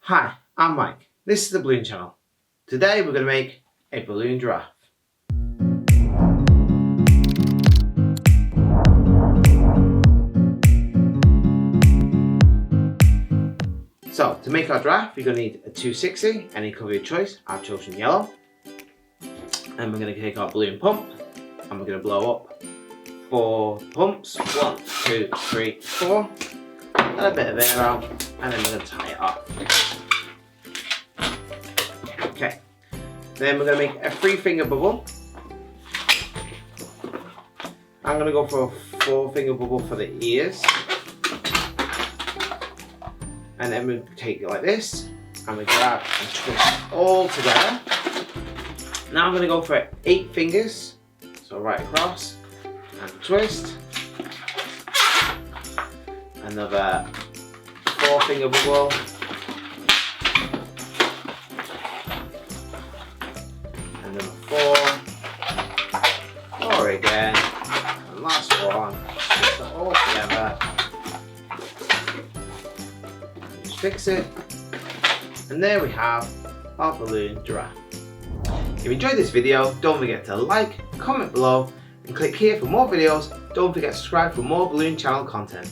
Hi, I'm Mike. This is the Balloon Channel. Today we're going to make a balloon giraffe. So to make our giraffe, you're going to need a 260, any colour of your choice. I've chosen yellow. And we're going to take our balloon pump and we're going to blow up 4 pumps. 1, 2, 3, 4. And a bit of air out, and then we're going to tie it off. Okay, then we're going to make a 3-finger bubble. I'm going to go for a 4-finger bubble for the ears. And then we take it like this, and we grab and twist all together. Now I'm going to go for 8 fingers, so right across, and twist. Another 4-finger bubble. Another 4. 4 again. And last one. Twist it all together. Just fix it. And there we have our balloon giraffe. If you enjoyed this video, don't forget to like, comment below, and click here for more videos. Don't forget to subscribe for more Balloon Channel content.